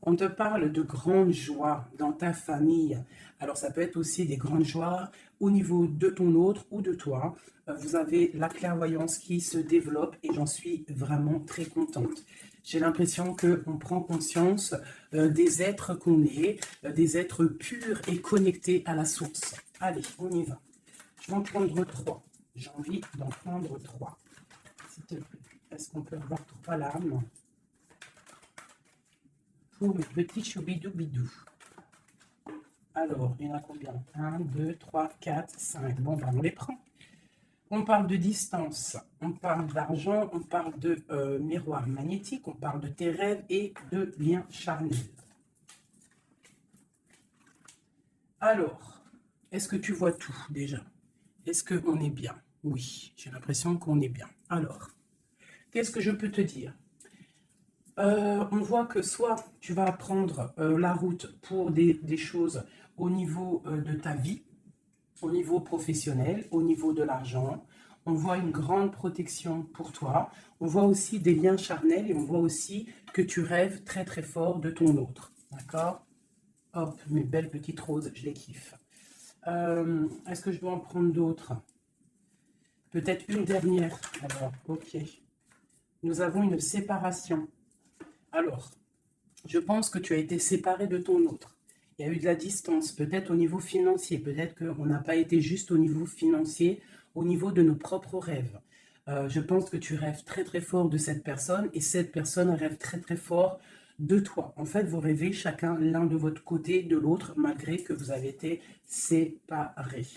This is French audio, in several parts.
On te parle de grandes joies dans ta famille. Alors, ça peut être aussi des grandes joies au niveau de ton autre ou de toi. Vous avez la clairvoyance qui se développe et j'en suis vraiment très contente. J'ai l'impression qu'on prend conscience des êtres qu'on est, des êtres purs et connectés à la source. Allez, on y va. Je vais en prendre trois. J'ai envie d'en prendre trois. S'il te plaît, est-ce qu'on peut avoir trois lames pour le petit choubidou-bidou? Alors, il y en a combien? 1, 2, 3, 4, 5. Bon, ben, on les prend. On parle de distance, on parle d'argent, on parle de miroir magnétique, on parle de tes rêves et de liens charnels. Alors, est-ce que tu vois tout déjà? Est-ce qu'on est bien? Oui, j'ai l'impression qu'on est bien. Alors, qu'est-ce que je peux te dire? On voit que soit tu vas prendre la route pour des choses au niveau de ta vie, au niveau professionnel, au niveau de l'argent. On voit une grande protection pour toi. On voit aussi des liens charnels et on voit aussi que tu rêves très très fort de ton autre. D'accord? Hop, mes belles petites roses, je les kiffe. Est-ce que je dois en prendre d'autres? Peut-être une dernière. Alors, ok. Nous avons une séparation. Alors, je pense que tu as été séparé de ton autre. Il y a eu de la distance, peut-être au niveau financier, peut-être qu'on n'a pas été juste au niveau financier, au niveau de nos propres rêves. Je pense que tu rêves très très fort de cette personne et cette personne rêve très très fort de toi. En fait, vous rêvez chacun l'un de votre côté, de l'autre, malgré que vous avez été séparés.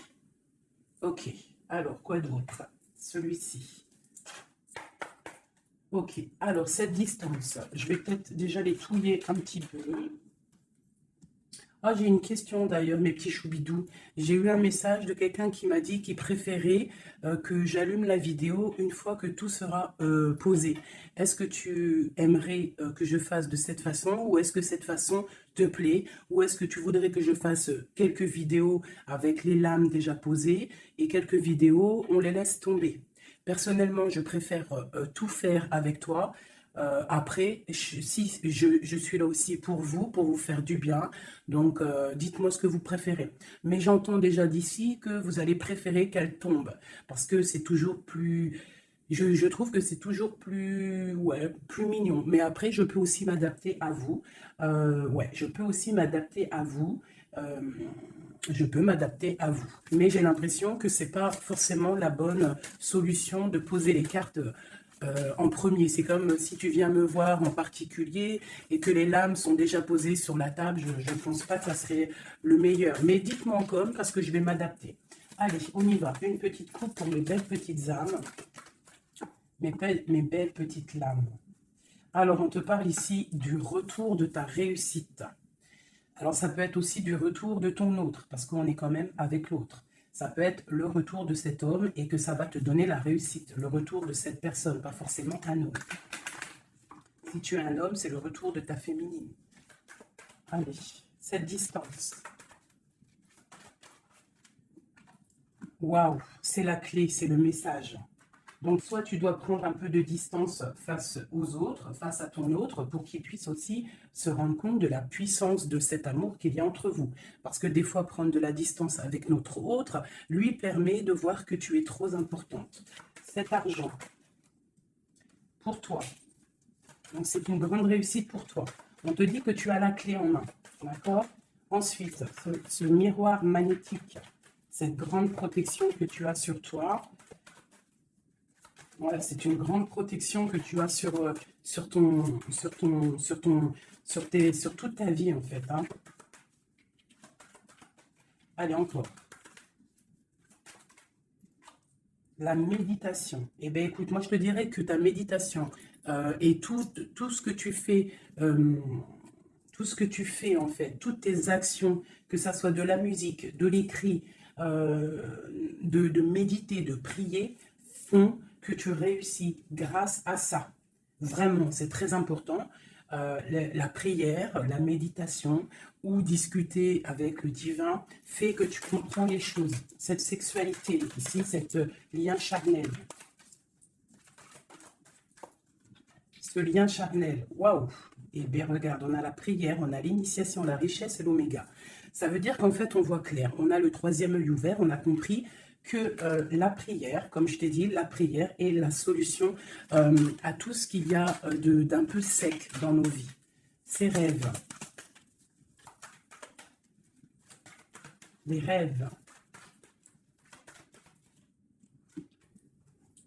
Ok, alors quoi d'autre? Celui-ci. Ok, alors cette distance, je vais peut-être déjà les touiller un petit peu. Ah, j'ai une question d'ailleurs, mes petits choubidous. J'ai eu un message de quelqu'un qui m'a dit qu'il préférait que j'allume la vidéo une fois que tout sera posé. Est-ce que tu aimerais que je fasse de cette façon ou est-ce que cette façon te plaît? Ou est-ce que tu voudrais que je fasse quelques vidéos avec les lames déjà posées et quelques vidéos, on les laisse tomber? Personnellement, je préfère tout faire avec toi. Après, si je suis là aussi pour vous faire du bien. Donc, dites-moi ce que vous préférez. Mais j'entends déjà d'ici que vous allez préférer qu'elle tombe. Parce que c'est toujours plus... Je trouve que c'est toujours plus, ouais, plus mignon. Mais après, je peux aussi m'adapter à vous. Ouais, je peux aussi m'adapter à vous. Euh, je peux m'adapter à vous. Mais j'ai l'impression que c'est pas forcément la bonne solution de poser les cartes en premier. C'est comme si tu viens me voir en particulier et que les lames sont déjà posées sur la table. Je ne pense pas que ça serait le meilleur. Mais dites-moi comme parce que je vais m'adapter. Allez, on y va. Une petite coupe pour mes belles petites âmes, mes belles petites lames. Alors, on te parle ici du retour de ta réussite. Alors, ça peut être aussi du retour de ton autre, parce qu'on est quand même avec l'autre. Ça peut être le retour de cet homme et que ça va te donner la réussite. Le retour de cette personne, pas forcément un homme. Si tu es un homme, c'est le retour de ta féminine. Allez, cette distance. Waouh, c'est la clé, c'est le message. Donc, soit tu dois prendre un peu de distance face aux autres, face à ton autre, pour qu'il puisse aussi se rendre compte de la puissance de cet amour qu'il y a entre vous. Parce que des fois, prendre de la distance avec notre autre lui permet de voir que tu es trop importante. Cet argent, pour toi, donc c'est une grande réussite pour toi. On te dit que tu as la clé en main, d'accord? Ensuite, ce miroir magnétique, cette grande protection que tu as sur toi. Voilà, c'est une grande protection que tu as sur toute ta vie en fait. Hein. Allez, encore. La méditation. Eh bien, écoute, moi je te dirais que ta méditation et tout ce que tu fais, tout ce que tu fais en fait, toutes tes actions, que ça soit de la musique, de l'écrit, de méditer, de prier, font que tu réussis grâce à ça. Vraiment, c'est très important. La prière, la méditation ou discuter avec le divin fait que tu comprends les choses. Cette sexualité ici, cet lien charnel. Ce lien charnel, waouh! Et bien, regarde, on a la prière, on a l'initiation, la richesse et l'oméga. Ça veut dire qu'en fait, on voit clair. On a le troisième œil ouvert, on a compris que la prière, comme je t'ai dit, la prière est la solution à tout ce qu'il y a d'un peu sec dans nos vies. Ces rêves. Les rêves.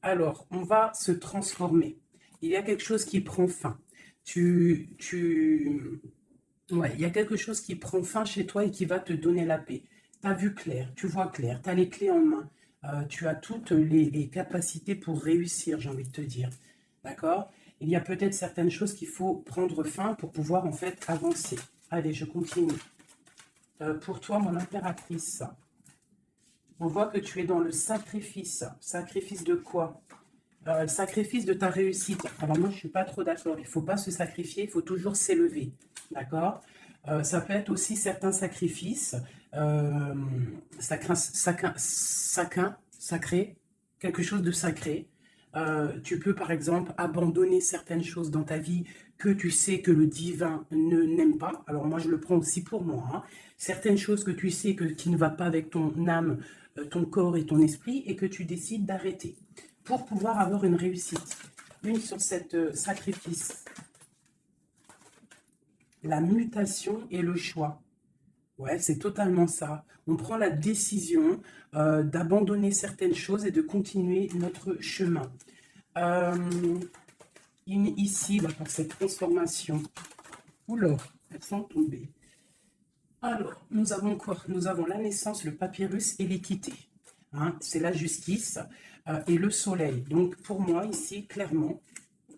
Alors, on va se transformer. Il y a quelque chose qui prend fin. Ouais, il y a quelque chose qui prend fin chez toi et qui va te donner la paix. Tu as vu clair, tu vois clair, tu as les clés en main. Tu as toutes les capacités pour réussir, j'ai envie de te dire. D'accord? Il y a peut-être certaines choses qu'il faut prendre fin pour pouvoir en fait avancer. Allez, je continue. Pour toi, mon impératrice, on voit que tu es dans le sacrifice. Sacrifice de quoi? Sacrifice de ta réussite. Alors moi, je ne suis pas trop d'accord. Il ne faut pas se sacrifier, il faut toujours s'élever. D'accord? Ça peut être aussi certains sacrifices. Sacré, quelque chose de sacré. Tu peux, par exemple, abandonner certaines choses dans ta vie que tu sais que le divin n'aime pas. Alors moi, je le prends aussi pour moi. Hein. Certaines choses que tu sais qui ne va pas avec ton âme, ton corps et ton esprit et que tu décides d'arrêter pour pouvoir avoir une réussite. Une sur cette sacrifice. La mutation et le choix. Ouais, c'est totalement ça. On prend la décision d'abandonner certaines choses et de continuer notre chemin. Ici, là, pour cette transformation. Oula, elles sont tombées. Alors, nous avons quoi? Nous avons la naissance, le papyrus et l'équité. Hein, c'est la justice et le soleil. Donc, pour moi, ici, clairement,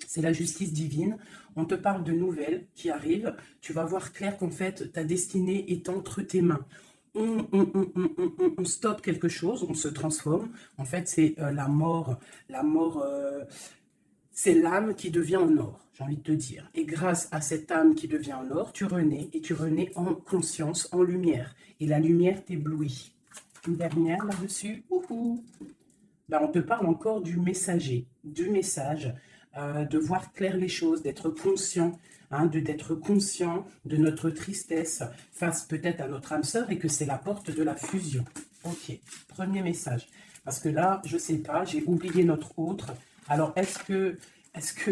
c'est la justice divine. On te parle de nouvelles qui arrivent. Tu vas voir clair qu'en fait, ta destinée est entre tes mains. On stoppe quelque chose, on se transforme. En fait, c'est la mort. La mort, c'est l'âme qui devient en or, j'ai envie de te dire. Et grâce à cette âme qui devient en or, tu renais. Et tu renais en conscience, en lumière. Et la lumière t'éblouit. Une dernière là-dessus. Ben, on te parle encore du messager, du message. De voir clair les choses, d'être conscient, hein, d'être conscient de notre tristesse face peut-être à notre âme sœur et que c'est la porte de la fusion. Ok, premier message. Parce que là, je ne sais pas, j'ai oublié notre autre. Alors, est-ce que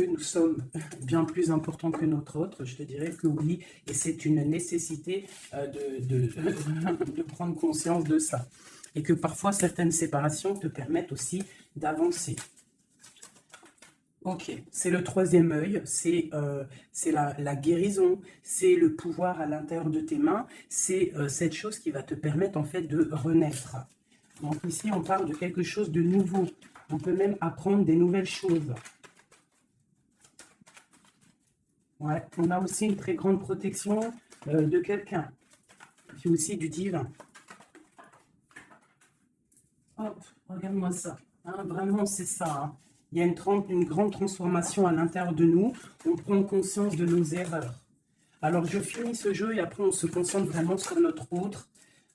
nous sommes bien plus importants que notre autre? Je te dirais que oui, et c'est une nécessité de prendre conscience de ça. Et que parfois, certaines séparations te permettent aussi d'avancer. Ok, c'est le troisième œil, c'est la guérison, c'est le pouvoir à l'intérieur de tes mains, c'est cette chose qui va te permettre en fait de renaître. Donc ici, on parle de quelque chose de nouveau. On peut même apprendre des nouvelles choses. Ouais, on a aussi une très grande protection de quelqu'un, puis aussi du divin. Hop, regarde-moi ça. Hein, vraiment, c'est ça. Hein. Il y a une grande transformation à l'intérieur de nous. On prend conscience de nos erreurs. Alors, je finis ce jeu et après, on se concentre vraiment sur notre autre.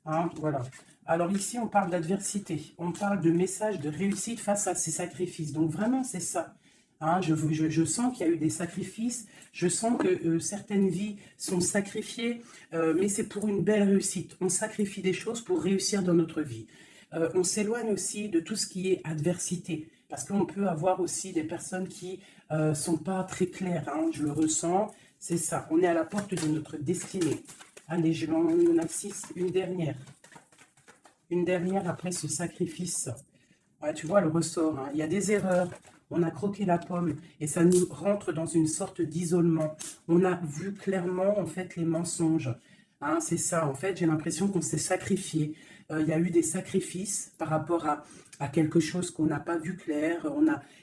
Hein, voilà. Alors ici, on parle d'adversité. On parle de message de réussite face à ces sacrifices. Donc, vraiment, c'est ça. Hein, je sens qu'il y a eu des sacrifices. Je sens que certaines vies sont sacrifiées. Mais c'est pour une belle réussite. On sacrifie des choses pour réussir dans notre vie. On s'éloigne aussi de tout ce qui est adversité. Parce qu'on peut avoir aussi des personnes qui ne sont pas très claires. Hein, je le ressens. C'est ça. On est à la porte de notre destinée. Allez, je m'en ai 6. Une dernière. Une dernière après ce sacrifice. Ouais, tu vois le ressort. Hein. Il y a des erreurs. On a croqué la pomme et ça nous rentre dans une sorte d'isolement. On a vu clairement en fait les mensonges. Hein, c'est ça. En fait, j'ai l'impression qu'on s'est sacrifié. Il y a eu des sacrifices par rapport à quelque chose qu'on n'a pas vu clair.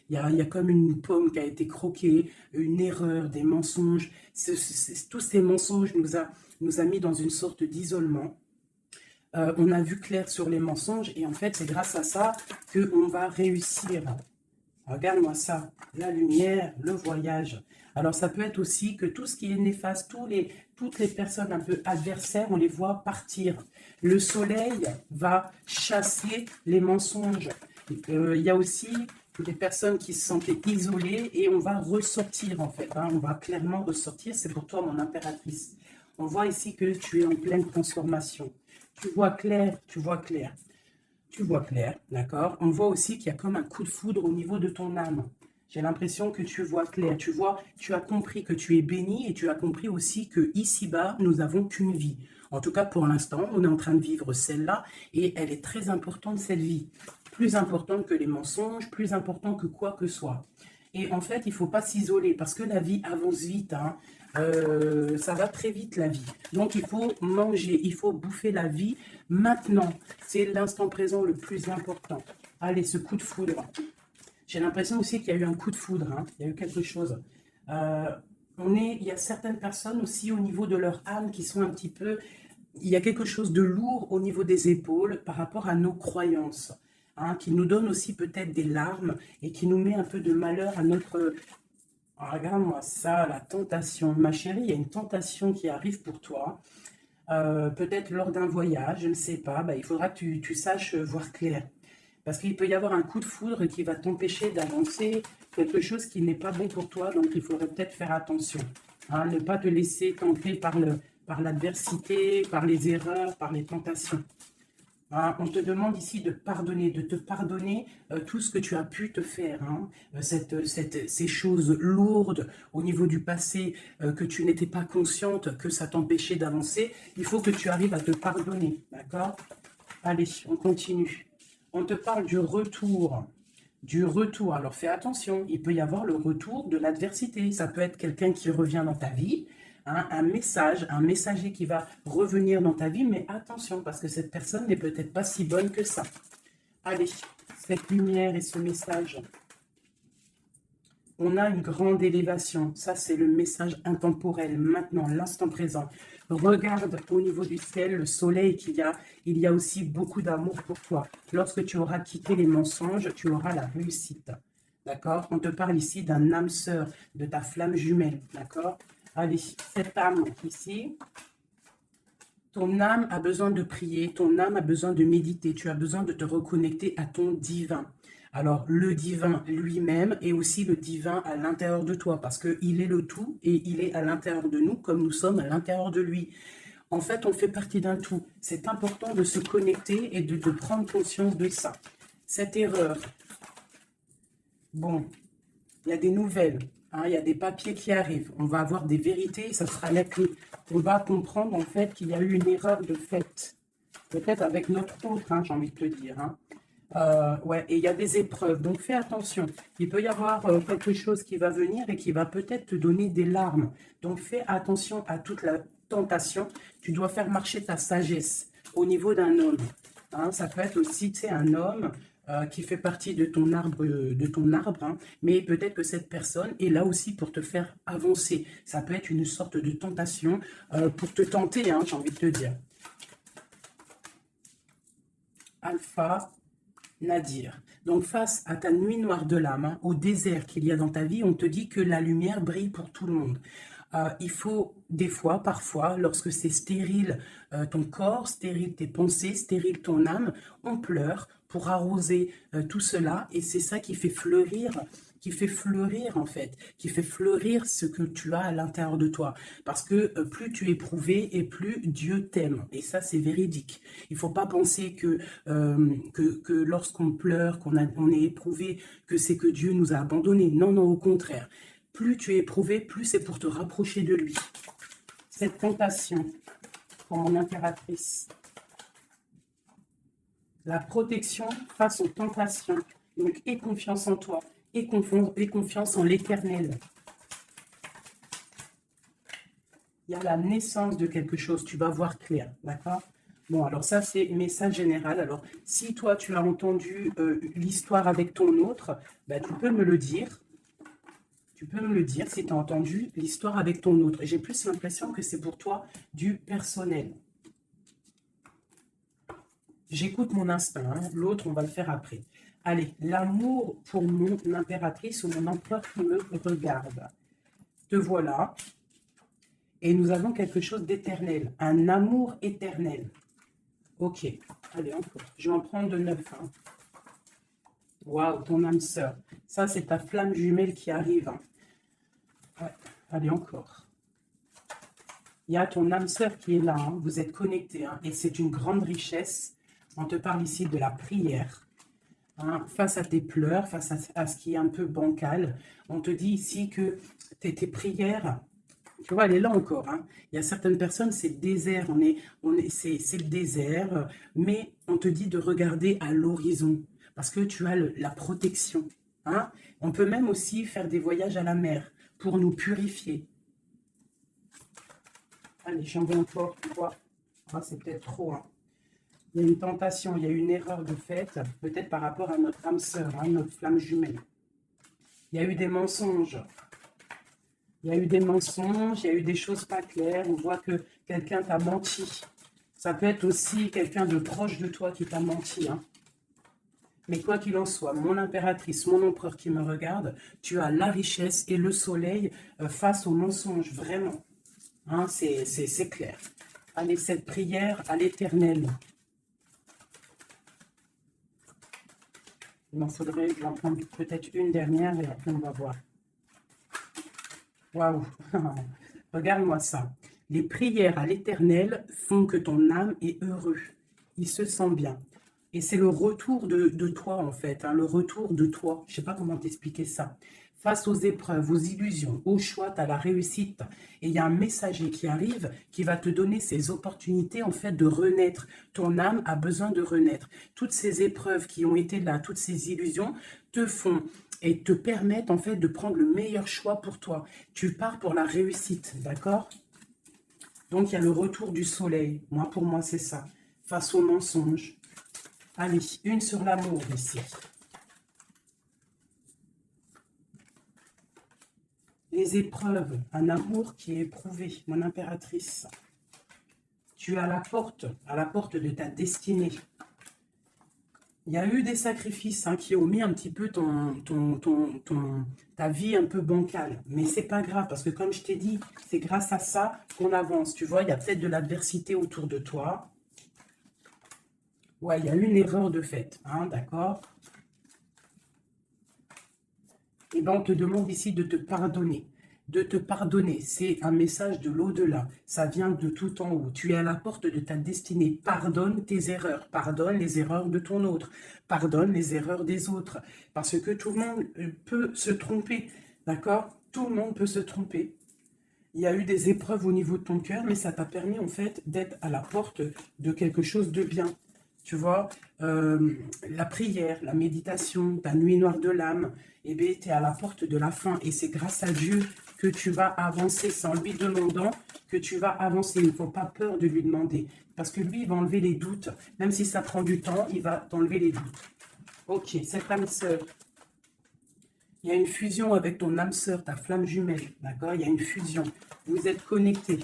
Il y a comme une pomme qui a été croquée, une erreur, des mensonges. Tous ces mensonges nous a mis dans une sorte d'isolement. On a vu clair sur les mensonges et en fait, c'est grâce à ça qu'on va réussir. Regarde-moi ça, la lumière, le voyage. Alors, ça peut être aussi que tout ce qui est néfaste, toutes les personnes un peu adversaires, on les voit partir. Le soleil va chasser les mensonges. Il y a aussi des personnes qui se sentaient isolées et on va ressortir en fait, hein, on va clairement ressortir, c'est pour toi mon impératrice. On voit ici que tu es en pleine transformation. Tu vois clair, tu vois clair. Tu vois clair, d'accord? On voit aussi qu'il y a comme un coup de foudre au niveau de ton âme. J'ai l'impression que tu vois clair, tu vois, tu as compris que tu es béni et tu as compris aussi que ici-bas, nous n'avons qu'une vie. En tout cas, pour l'instant, on est en train de vivre celle-là et elle est très importante, cette vie. Plus importante que les mensonges, plus importante que quoi que soit. Et en fait, il ne faut pas s'isoler parce que la vie avance vite, hein. Ça va très vite la vie. Donc il faut manger, il faut bouffer la vie maintenant. C'est l'instant présent le plus important. Allez, ce coup de foudre. J'ai l'impression aussi qu'il y a eu un coup de foudre, hein. Il y a eu quelque chose. Euh, il y a certaines personnes aussi au niveau de leur âme qui sont un petit peu... Il y a quelque chose de lourd au niveau des épaules par rapport à nos croyances, hein, qui nous donne aussi peut-être des larmes et qui nous met un peu de malheur à notre... Ah, regarde-moi ça, la tentation. Ma chérie, il y a une tentation qui arrive pour toi. Peut-être lors d'un voyage, je ne sais pas. Bah, il faudra que tu saches voir clair. Parce qu'il peut y avoir un coup de foudre qui va t'empêcher d'avancer quelque chose qui n'est pas bon pour toi. Donc, il faudrait peut-être faire attention, hein, ne pas te laisser tenter par l'adversité, par les erreurs, par les tentations. Hein, on te demande ici de pardonner, de te pardonner tout ce que tu as pu te faire, hein, ces choses lourdes au niveau du passé que tu n'étais pas consciente, que ça t'empêchait d'avancer. Il faut que tu arrives à te pardonner, d'accord? Allez, on continue. On te parle du retour. Du retour. Alors fais attention, il peut y avoir le retour de l'adversité. Ça peut être quelqu'un qui revient dans ta vie, hein, un messager qui va revenir dans ta vie, mais attention, parce que cette personne n'est peut-être pas si bonne que ça. Allez, cette lumière et ce message. On a une grande élévation. Ça, c'est le message intemporel, maintenant, l'instant présent. Regarde au niveau du ciel, le soleil qu'il y a. Il y a aussi beaucoup d'amour pour toi. Lorsque tu auras quitté les mensonges, tu auras la réussite. D'accord? On te parle ici d'un âme sœur, de ta flamme jumelle. D'accord? Allez, cette âme ici, ton âme a besoin de prier, ton âme a besoin de méditer, tu as besoin de te reconnecter à ton divin. Alors, le divin lui-même et aussi le divin à l'intérieur de toi, parce qu'il est le tout et il est à l'intérieur de nous comme nous sommes à l'intérieur de lui. En fait, on fait partie d'un tout. C'est important de se connecter et de prendre conscience de ça. Cette erreur, bon, il y a des nouvelles, hein, il y a des papiers qui arrivent, on va avoir des vérités, ça sera la clé. On va comprendre en fait qu'il y a eu une erreur de fait, peut-être avec notre autre, hein, j'ai envie de te dire. Hein. Ouais, et il y a des épreuves, donc fais attention. Il peut y avoir quelque chose qui va venir et qui va peut-être te donner des larmes. Donc fais attention à toute la tentation. Tu dois faire marcher ta sagesse au niveau d'un homme. Hein, ça peut être aussi, tu sais, un homme qui fait partie de ton arbre, hein, mais peut-être que cette personne est là aussi pour te faire avancer. Ça peut être une sorte de tentation pour te tenter, hein, j'ai envie de te dire. Alpha Nadir. Donc face à ta nuit noire de l'âme, hein, au désert qu'il y a dans ta vie, on te dit que la lumière brille pour tout le monde. Il faut des fois, parfois, lorsque c'est stérile ton corps, stérile tes pensées, stérile ton âme, on pleure pour arroser tout cela et c'est ça qui fait fleurir en fait, qui fait fleurir ce que tu as à l'intérieur de toi. Parce que plus tu es éprouvé et plus Dieu t'aime. Et ça, c'est véridique. Il ne faut pas penser que lorsqu'on pleure, on est éprouvé, que c'est que Dieu nous a abandonnés. Non, non, au contraire. Plus tu es éprouvé, plus c'est pour te rapprocher de lui. Cette tentation, pour mon impératrice. La protection face aux tentations. Donc, aie confiance en toi. Aie confiance en l'Éternel. Il y a la naissance de quelque chose. Tu vas voir clair, d'accord? Bon, alors ça, c'est message général. Alors, si toi, tu as entendu l'histoire avec ton autre, ben, tu peux me le dire. Tu peux me le dire si tu as entendu l'histoire avec ton autre. J'ai plus l'impression que c'est pour toi du personnel. J'écoute mon instinct. Hein. L'autre, on va le faire après. Allez, l'amour pour mon impératrice ou mon empereur qui me regarde. Te voilà. Et nous avons quelque chose d'éternel. Un amour éternel. Ok. Allez, encore. Je vais en prendre de 9. Hein. Waouh, ton âme sœur. Ça, c'est ta flamme jumelle qui arrive, hein. Ouais, allez, encore. Il y a ton âme sœur qui est là, hein. Vous êtes connectés, hein, et c'est une grande richesse. On te parle ici de la prière, hein, face à tes pleurs, face à ce qui est un peu bancal. On te dit ici que tes prières, tu vois, elle est là encore, hein. Il y a certaines personnes, c'est le désert, c'est le désert, mais on te dit de regarder à l'horizon, parce que tu as la protection, hein. On peut même aussi faire des voyages à la mer pour nous purifier. Allez, j'en veux encore, tu vois. Ah, c'est peut-être trop, hein. Il y a une tentation, il y a une erreur de fait, peut-être par rapport à notre âme sœur, hein, notre flamme jumelle. Il y a eu des mensonges. Il y a eu des mensonges, il y a eu des choses pas claires. On voit que quelqu'un t'a menti. Ça peut être aussi quelqu'un de proche de toi qui t'a menti, hein. Mais quoi qu'il en soit, mon impératrice, mon empereur qui me regarde, tu as la richesse et le soleil face aux mensonges, vraiment. Hein, c'est clair. Allez, cette prière à l'Éternel. Il m'en faudrait, je vais en prendre peut-être une dernière et après on va voir. Waouh! Regarde-moi ça. Les prières à l'Éternel font que ton âme est heureux. Il se sent bien. Et c'est le retour de toi, en fait, hein, le retour de toi. Je ne sais pas comment t'expliquer ça. Face aux épreuves, aux illusions, au choix, tu as la réussite. Et il y a un messager qui arrive qui va te donner ces opportunités, en fait, de renaître. Ton âme a besoin de renaître. Toutes ces épreuves qui ont été là, toutes ces illusions, te font et te permettent, en fait, de prendre le meilleur choix pour toi. Tu pars pour la réussite, d'accord? Donc, il y a le retour du soleil. Moi, pour moi, c'est ça. Face aux mensonges. Allez, une sur l'amour ici. Les épreuves, un amour qui est éprouvé, mon impératrice. Tu es à la porte de ta destinée. Il y a eu des sacrifices, hein, qui ont mis un petit peu ta vie un peu bancale. Mais c'est pas grave, parce que comme je t'ai dit, c'est grâce à ça qu'on avance. Tu vois, il y a peut-être de l'adversité autour de toi. Ouais, il y a une erreur de fait, hein, d'accord? Et bien, on te demande ici de te pardonner. De te pardonner, c'est un message de l'au-delà. Ça vient de tout en haut. Tu es à la porte de ta destinée. Pardonne tes erreurs. Pardonne les erreurs de ton autre. Pardonne les erreurs des autres. Parce que tout le monde peut se tromper. D'accord? Tout le monde peut se tromper. Il y a eu des épreuves au niveau de ton cœur, mais ça t'a permis en fait d'être à la porte de quelque chose de bien. Tu vois, la prière, la méditation, ta nuit noire de l'âme, eh bien, tu es à la porte de la fin. Et c'est grâce à Dieu que tu vas avancer. C'est en lui demandant que tu vas avancer. Il ne faut pas peur de lui demander. Parce que lui, il va enlever les doutes. Même si ça prend du temps, il va t'enlever les doutes. Ok, cette âme sœur, il y a une fusion avec ton âme sœur, ta flamme jumelle, d'accord? Il y a une fusion. Vous êtes connectés.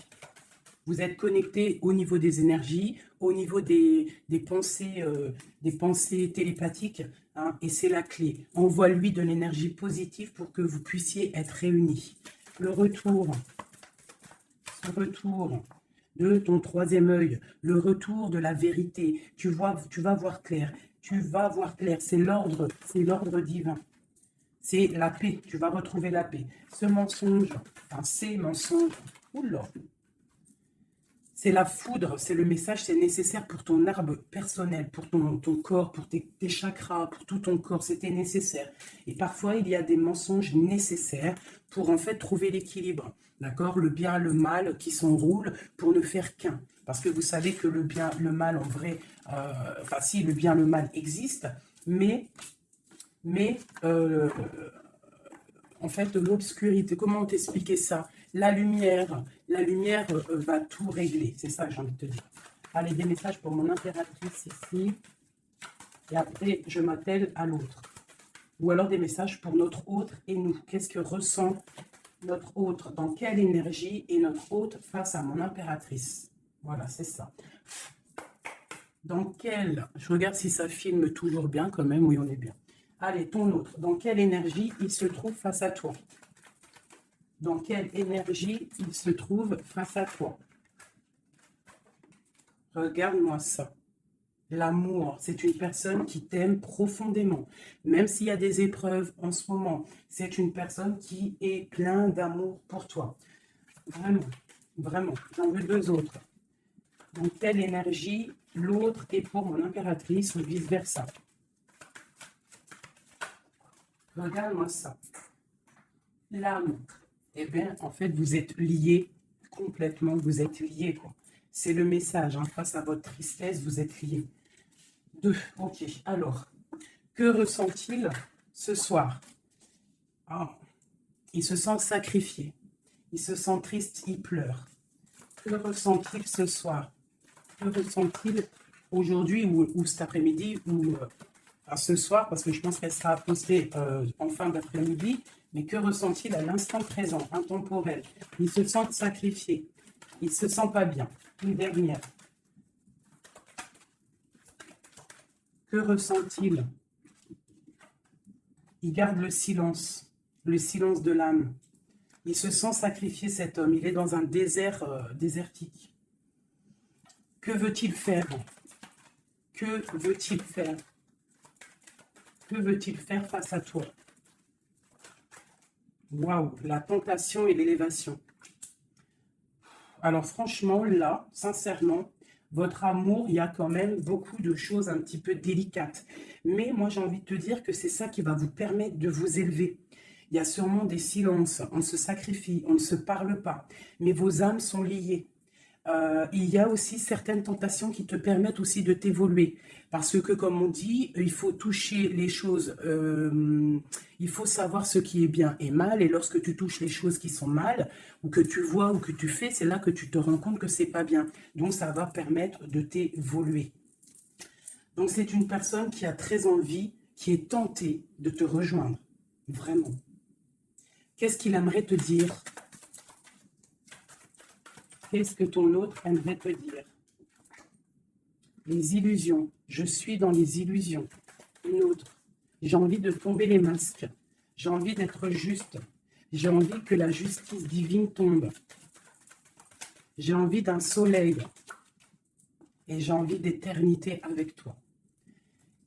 Vous êtes connectés au niveau des énergies, au niveau des pensées télépathiques, hein, et c'est la clé. Envoie-lui de l'énergie positive pour que vous puissiez être réunis. Le retour, ce retour de ton troisième œil, le retour de la vérité. Tu vas voir clair. Tu vas voir clair. C'est l'ordre divin. C'est la paix, tu vas retrouver la paix. Ce mensonge, enfin ces mensonges, oula, c'est la foudre, c'est le message, c'est nécessaire pour ton arbre personnel, pour ton corps, pour tes chakras, pour tout ton corps, c'était nécessaire. Et parfois, il y a des mensonges nécessaires pour en fait trouver l'équilibre, d'accord? Le bien, le mal qui s'enroulent pour ne faire qu'un. Parce que vous savez que le bien, le mal en vrai, enfin si, le bien, le mal existe, mais en fait, l'obscurité, comment t'expliquer ça? La lumière va tout régler, c'est ça que j'ai envie de te dire. Allez, des messages pour mon impératrice ici, et après, je m'attelle à l'autre. Ou alors des messages pour notre autre et nous. Qu'est-ce que ressent notre autre? Dans quelle énergie est notre autre face à mon impératrice? Voilà, c'est ça. Dans quelle... Je regarde si ça filme toujours bien quand même. Oui, on est bien. Allez, ton autre. Dans quelle énergie il se trouve face à toi? Dans quelle énergie il se trouve face à toi? Regarde-moi ça. L'amour, c'est une personne qui t'aime profondément. Même s'il y a des épreuves en ce moment, c'est une personne qui est plein d'amour pour toi. Vraiment, vraiment. J'en veux deux autres. Donc, telle énergie, l'autre est pour mon impératrice ou vice-versa. Regarde-moi ça. L'âme. Eh bien, en fait, vous êtes liés complètement, vous êtes liés, quoi. C'est le message, hein. Face à votre tristesse, vous êtes liés. Deux, ok. Alors, que ressent-il ce soir? Ah, il se sent sacrifié. Il se sent triste, il pleure. Que ressent-il ce soir? Que ressent-il aujourd'hui ou cet après-midi ou enfin, ce soir, parce que je pense qu'elle sera postée en fin d'après-midi, mais que ressent-il à l'instant présent, intemporel? Il se sent sacrifié. Il se sent pas bien. Une dernière. Que ressent-il? Il garde le silence de l'âme. Il se sent sacrifié, cet homme. Il est dans un désert désertique. Que veut-il faire? Que veut-il faire? Que veut-il faire face à toi? Waouh, la tentation et l'élévation. Alors franchement, là, sincèrement, votre amour, il y a quand même beaucoup de choses un petit peu délicates. Mais moi, j'ai envie de te dire que c'est ça qui va vous permettre de vous élever. Il y a sûrement des silences, on se sacrifie, on ne se parle pas, mais vos âmes sont liées. Il y a aussi certaines tentations qui te permettent aussi de t'évoluer. Parce que, comme on dit, il faut toucher les choses, il faut savoir ce qui est bien et mal. Et lorsque tu touches les choses qui sont mal, ou que tu vois ou que tu fais, c'est là que tu te rends compte que c'est pas bien. Donc, ça va permettre de t'évoluer. Donc, c'est une personne qui a très envie, qui est tentée de te rejoindre. Vraiment. Qu'est-ce qu'il aimerait te dire? Qu'est-ce que ton autre aimerait te dire? Les illusions. Je suis dans les illusions. Une autre. J'ai envie de tomber les masques. J'ai envie d'être juste. J'ai envie que la justice divine tombe. J'ai envie d'un soleil. Et j'ai envie d'éternité avec toi.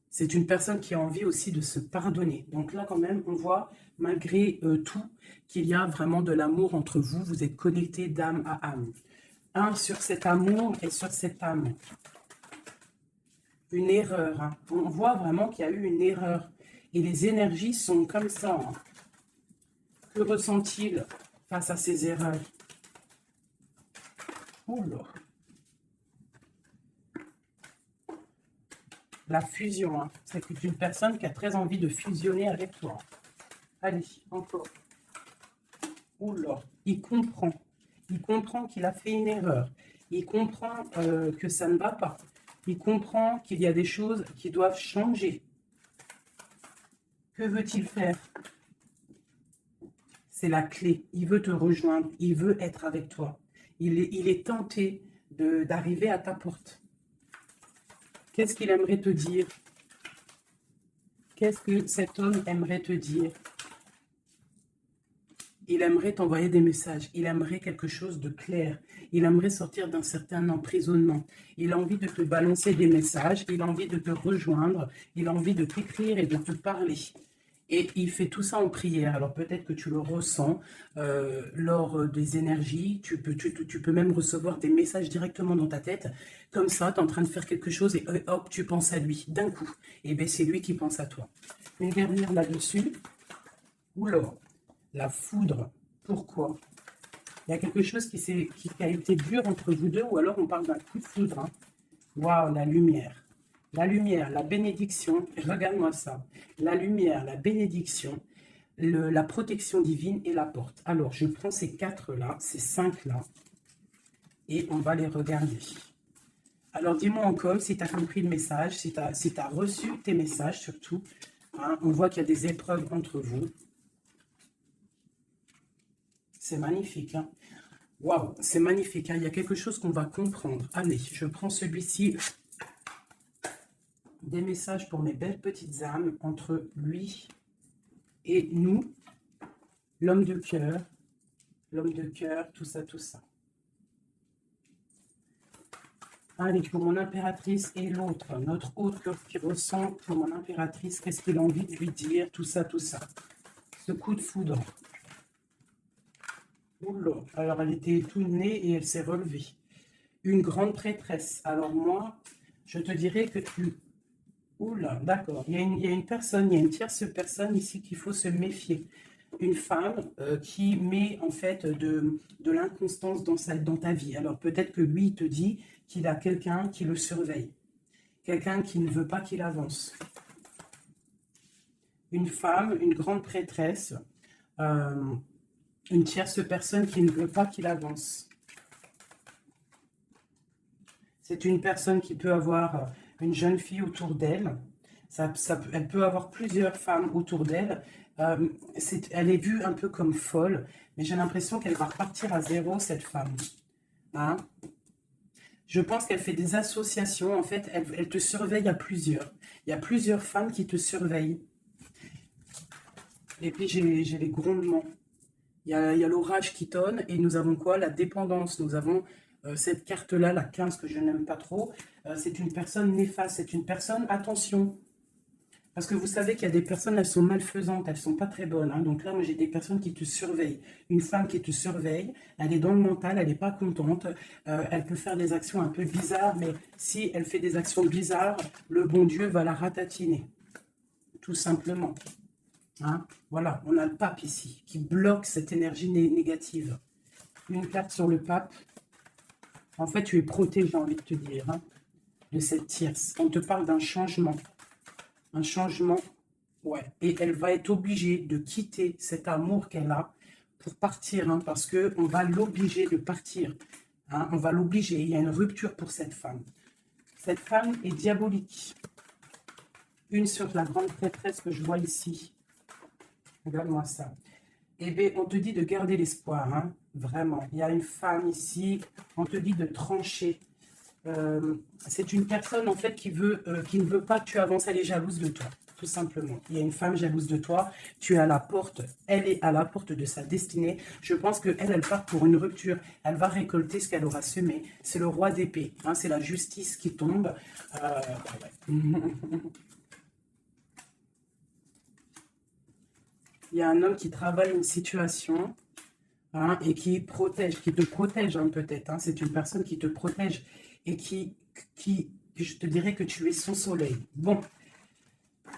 C'est une personne qui a envie aussi de se pardonner. Donc là, quand même, on voit, malgré tout, qu'il y a vraiment de l'amour entre vous. Vous êtes connectés d'âme à âme. Un sur cet amour et sur cette âme. Une erreur. Hein. On voit vraiment qu'il y a eu une erreur. Et les énergies sont comme ça. Hein. Que ressent-il face à ces erreurs? Oula. La fusion. Hein. C'est une personne qui a très envie de fusionner avec toi. Allez, encore. Oula. Il comprend. Il comprend qu'il a fait une erreur. Il comprend que ça ne va pas. Il comprend qu'il y a des choses qui doivent changer. Que veut-il faire? C'est la clé. Il veut te rejoindre. Il veut être avec toi. Il est tenté d'arriver à ta porte. Qu'est-ce qu'il aimerait te dire? Qu'est-ce que cet homme aimerait te dire? Il aimerait t'envoyer des messages. Il aimerait quelque chose de clair. Il aimerait sortir d'un certain emprisonnement. Il a envie de te balancer des messages. Il a envie de te rejoindre. Il a envie de t'écrire et de te parler. Et il fait tout ça en prière. Alors peut-être que tu le ressens lors des énergies. Tu peux même recevoir des messages directement dans ta tête. Comme ça, tu es en train de faire quelque chose et hop, tu penses à lui d'un coup. Et bien c'est lui qui pense à toi. Une dernière là-dessus. Oula, la foudre. Pourquoi? Il y a quelque chose qui a été dur entre vous deux ou alors on parle d'un coup de foudre. Hein. Waouh, la lumière. La lumière, la bénédiction, regarde-moi ça. La lumière, la bénédiction, la protection divine et la porte. Alors, je prends ces 4-là, ces 5-là, et on va les regarder. Alors, dis-moi en com si tu as compris le message, si tu as reçu tes messages surtout. Hein, on voit qu'il y a des épreuves entre vous. C'est magnifique. Hein. Waouh, c'est magnifique. Hein. Il y a quelque chose qu'on va comprendre. Allez, je prends celui-ci. Des messages pour mes belles petites âmes entre lui et nous, l'homme de cœur, tout ça, tout ça. Allez, pour mon impératrice et l'autre, notre autre qui ressent pour mon impératrice, qu'est-ce qu'il a envie de lui dire, tout ça, tout ça. Ce coup de foudre. Oula, alors elle était tout née et elle s'est relevée. Une grande prêtresse. Alors moi, je te dirais que tu... Oula, d'accord. Il y a une personne, il y a une tierce personne ici qu'il faut se méfier. Une femme qui met en fait de l'inconstance dans ta vie. Alors peut-être que lui, il te dit qu'il a quelqu'un qui le surveille. Quelqu'un qui ne veut pas qu'il avance. Une femme, une grande prêtresse, une tierce personne qui ne veut pas qu'il avance. C'est une personne qui peut avoir une jeune fille autour d'elle. Elle peut avoir plusieurs femmes autour d'elle. Elle est vue un peu comme folle, mais j'ai l'impression qu'elle va repartir à zéro, cette femme. Hein? Je pense qu'elle fait des associations. En fait, elle te surveille à plusieurs. Il y a plusieurs femmes qui te surveillent. Et puis, j'ai les grondements. Il y a l'orage qui tonne. Et nous avons quoi? La dépendance. Nous avons cette carte-là, la 15, que je n'aime pas trop. C'est une personne néfaste. C'est une personne, attention. Parce que vous savez qu'il y a des personnes, elles sont malfaisantes, elles ne sont pas très bonnes. Hein. Donc là, moi, j'ai des personnes qui te surveillent. Une femme qui te surveille, elle est dans le mental, elle n'est pas contente. Elle peut faire des actions un peu bizarres, mais si elle fait des actions bizarres, le bon Dieu va la ratatiner. Tout simplement. Hein. Voilà, on a le pape ici, qui bloque cette énergie négative. Une carte sur le pape. En fait, tu es protégé, j'ai envie de te dire, hein, de cette tierce. On te parle d'un changement. Un changement, ouais. Et elle va être obligée de quitter cet amour qu'elle a pour partir, hein, parce qu'on va l'obliger de partir. Hein, on va l'obliger. Il y a une rupture pour cette femme. Cette femme est diabolique. Une sur la grande prêtresse que je vois ici. Regarde-moi ça. Eh bien, on te dit de garder l'espoir, hein, vraiment. Il y a une femme ici, on te dit de trancher. C'est une personne en fait qui ne veut pas que tu avances, elle est jalouse de toi, tout simplement. Il y a une femme jalouse de toi, tu es à la porte, elle est à la porte de sa destinée. Je pense elle part pour une rupture, elle va récolter ce qu'elle aura semé. C'est le roi d'épée, hein, c'est la justice qui tombe. Ouais. Il y a un homme qui travaille une situation, hein, et qui te protège, hein, peut-être. Hein, c'est une personne qui te protège et je te dirais que tu es son soleil. Bon,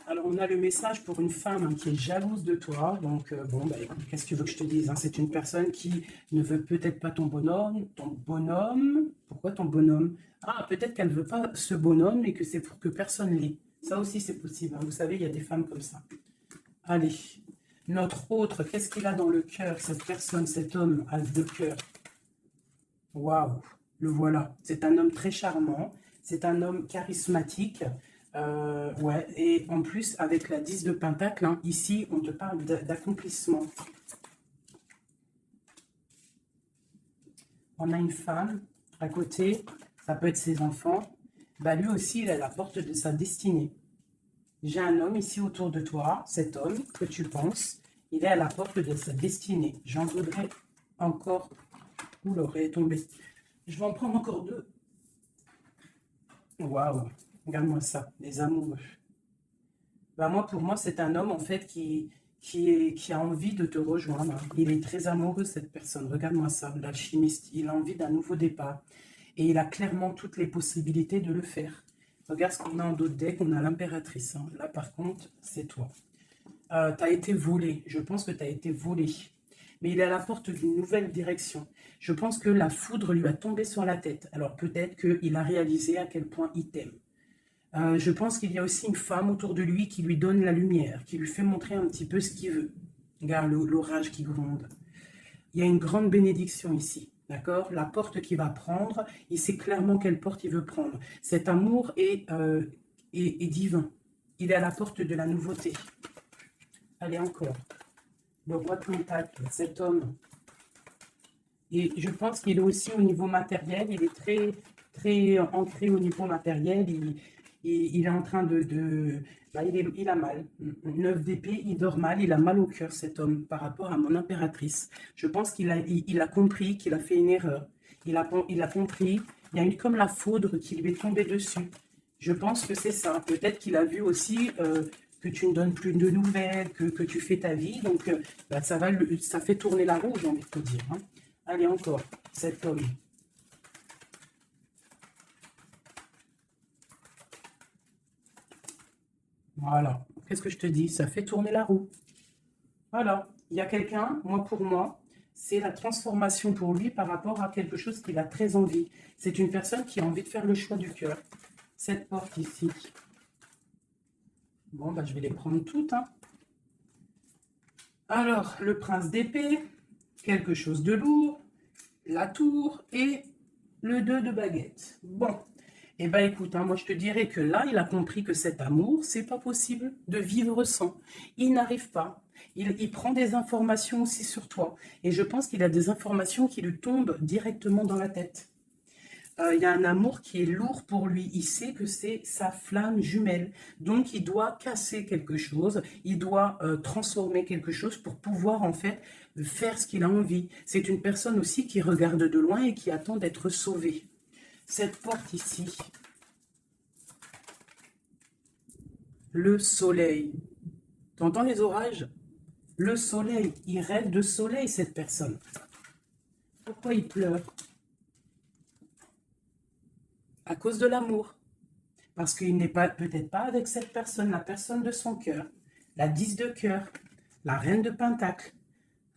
alors on a le message pour une femme, hein, qui est jalouse de toi. Donc, bon, bah, écoute, qu'est-ce que tu veux que je te dise, hein? C'est une personne qui ne veut peut-être pas ton bonhomme. Pourquoi ton bonhomme? Ah, peut-être qu'elle ne veut pas ce bonhomme et que c'est pour que personne l'ait. Ça aussi, c'est possible. Hein. Vous savez, il y a des femmes comme ça. Allez, notre autre, qu'est-ce qu'il a dans le cœur, cette personne, cet homme, as de cœur? Waouh! Le voilà. C'est un homme très charmant. C'est un homme charismatique. Ouais. Et en plus, avec la 10 de Pentacle, hein, ici, on te parle d'accomplissement. On a une femme à côté. Ça peut être ses enfants. Bah, lui aussi, il est à la porte de sa destinée. J'ai un homme ici autour de toi. Cet homme que tu penses, il est à la porte de sa destinée. J'en voudrais encore. Où l'aurait tombé? Je vais en prendre encore deux. Waouh, regarde-moi ça, les amoureux. Bah moi, pour moi, c'est un homme en fait qui a envie de te rejoindre. Il est très amoureux, cette personne. Regarde-moi ça, l'alchimiste. Il a envie d'un nouveau départ. Et il a clairement toutes les possibilités de le faire. Regarde ce qu'on a en d'autres decks. On a l'impératrice. Hein. Là, par contre, c'est toi. Tu as été volé. Je pense que tu as été volé. Mais il est à la porte d'une nouvelle direction. Je pense que la foudre lui a tombé sur la tête. Alors peut-être qu'il a réalisé à quel point il t'aime. Je pense qu'il y a aussi une femme autour de lui qui lui donne la lumière, qui lui fait montrer un petit peu ce qu'il veut. Regarde l'orage qui gronde. Il y a une grande bénédiction ici, d'accord? La porte qu'il va prendre, il sait clairement quelle porte il veut prendre. Cet amour est divin. Il est à la porte de la nouveauté. Allez, encore. Le roi de Pentacle, cet homme. Et je pense qu'il est aussi au niveau matériel, il est très, très ancré au niveau matériel. Il est en train bah, il a mal. 9 d'épée, il dort mal, il a mal au cœur, cet homme, par rapport à mon impératrice. Je pense qu'il a compris qu'il a fait une erreur. Il a compris Il y a une comme la foudre qui lui est tombée dessus. Je pense que c'est ça. Peut-être qu'il a vu aussi que tu ne donnes plus de nouvelles, que tu fais ta vie. Donc, bah, ça fait tourner la roue, j'ai envie de te dire, hein. Allez, encore, cet homme. Voilà. Qu'est-ce que je te dis? Ça fait tourner la roue. Voilà. Il y a quelqu'un, moi pour moi, c'est la transformation pour lui par rapport à quelque chose qu'il a très envie. C'est une personne qui a envie de faire le choix du cœur. Cette porte ici. Bon, bah, je vais les prendre toutes, hein. Alors, le prince d'épée, quelque chose de lourd, la tour et le 2 de baguette. Bon, eh ben écoute, hein, moi je te dirais que là, il a compris que cet amour, c'est pas possible de vivre sans. Il n'arrive pas. Il prend des informations aussi sur toi. Et je pense qu'il a des informations qui lui tombent directement dans la tête. Il y a un amour qui est lourd pour lui. Il sait que c'est sa flamme jumelle. Donc, il doit casser quelque chose. Il doit transformer quelque chose pour pouvoir, en fait, faire ce qu'il a envie. C'est une personne aussi qui regarde de loin et qui attend d'être sauvée. Cette porte ici, le soleil. T'entends les orages? Le soleil. Il rêve de soleil, cette personne. Pourquoi il pleure? À cause de l'amour. Parce qu'il n'est pas peut-être pas avec cette personne, la personne de son cœur, la 10 de cœur, la reine de Pentacle.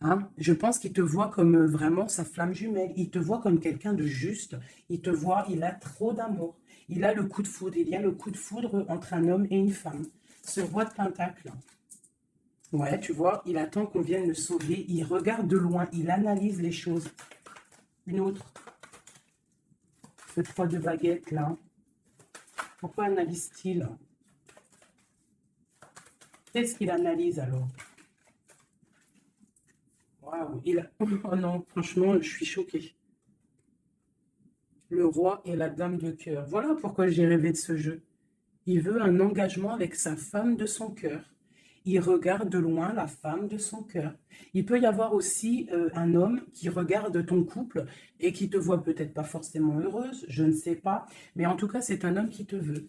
Hein? Je pense qu'il te voit comme vraiment sa flamme jumelle. Il te voit comme quelqu'un de juste. Il te voit, il a trop d'amour. Il a le coup de foudre. Il y a le coup de foudre entre un homme et une femme. Ce roi de Pentacle. Ouais, tu vois, il attend qu'on vienne le sauver. Il regarde de loin. Il analyse les choses. Une autre. Ce 3 de baguette là. Pourquoi analyse-t-il? Qu'est-ce qu'il analyse alors? Waouh, oh non, franchement, je suis choquée. Le roi et la dame de cœur. Voilà pourquoi j'ai rêvé de ce jeu. Il veut un engagement avec sa femme de son cœur. Il regarde de loin la femme de son cœur. Il peut y avoir aussi un homme qui regarde ton couple et qui te voit peut-être pas forcément heureuse, je ne sais pas, mais en tout cas, c'est un homme qui te veut.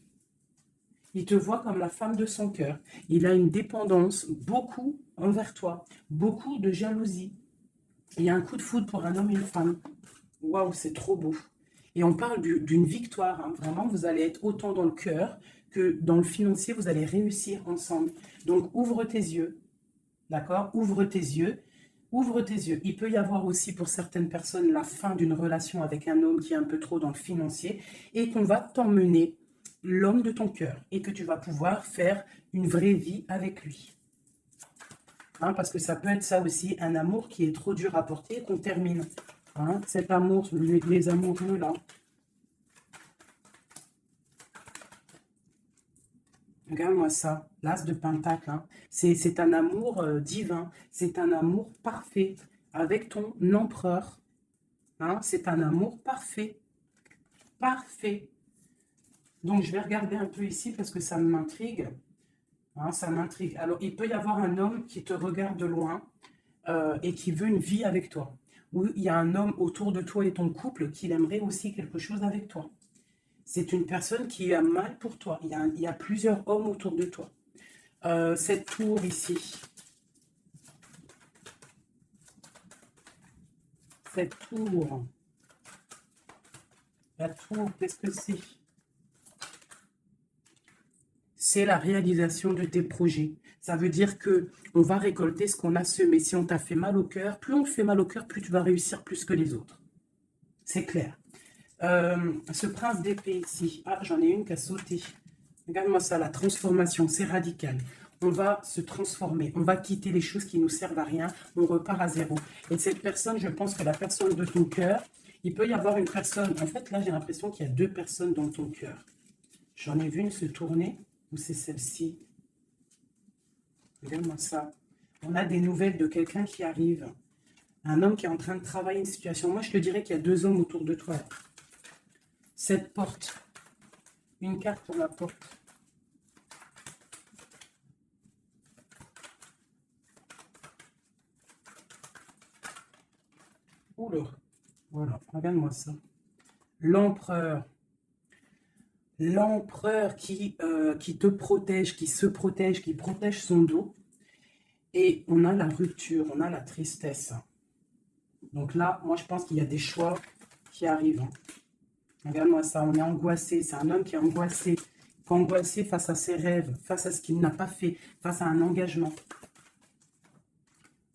Il te voit comme la femme de son cœur. Il a une dépendance beaucoup envers toi, beaucoup de jalousie. Il y a un coup de foudre pour un homme et une femme. Waouh, c'est trop beau. Et on parle d'une victoire, hein. Vraiment, vous allez être autant dans le cœur que dans le financier, vous allez réussir ensemble. Donc, ouvre tes yeux, d'accord? Ouvre tes yeux. Ouvre tes yeux. Il peut y avoir aussi pour certaines personnes la fin d'une relation avec un homme qui est un peu trop dans le financier et qu'on va t'emmener l'homme de ton cœur et que tu vas pouvoir faire une vraie vie avec lui. Hein, parce que ça peut être ça aussi, un amour qui est trop dur à porter et qu'on termine. Hein, cet amour, les amoureux là. Regarde-moi ça, l'as de Pentacle. Hein. C'est un amour divin, c'est un amour parfait avec ton empereur. Hein, c'est un amour parfait, parfait. Donc je vais regarder un peu ici parce que ça m'intrigue. Hein, ça m'intrigue. Alors il peut y avoir un homme qui te regarde de loin et qui veut une vie avec toi. Ou il y a un homme autour de toi et ton couple qui aimerait aussi quelque chose avec toi. C'est une personne qui a mal pour toi. Il y a plusieurs hommes autour de toi. Cette tour ici. Cette tour. La tour, qu'est-ce que c'est? C'est la réalisation de tes projets. Ça veut dire que on va récolter ce qu'on a semé. Si on t'a fait mal au cœur, plus on te fait mal au cœur, plus tu vas réussir plus que les autres. C'est clair. Ce prince d'épée ici. Ah, j'en ai une qui a sauté. Regarde-moi ça, la transformation, c'est radical. On va se transformer, on va quitter les choses qui nous servent à rien, on repart à zéro. Et cette personne, je pense que la personne de ton cœur, il peut y avoir une personne, en fait là j'ai l'impression qu'il y a deux personnes dans ton cœur. J'en ai vu une se tourner, ou c'est celle-ci. Regarde-moi ça. On a des nouvelles de quelqu'un qui arrive. Un homme qui est en train de travailler une situation. Moi je te dirais qu'il y a deux hommes autour de toi. Cette porte, une carte pour la porte. Oula, voilà, regarde-moi ça. l'empereur. L'empereur qui te protège, qui se protège, qui protège son dos. Et on a la rupture, on a la tristesse. Donc là, moi, je pense qu'il y a des choix qui arrivent. Hein. Regarde-moi ça, on est angoissé. C'est un homme qui est angoissé face à ses rêves, face à ce qu'il n'a pas fait, face à un engagement.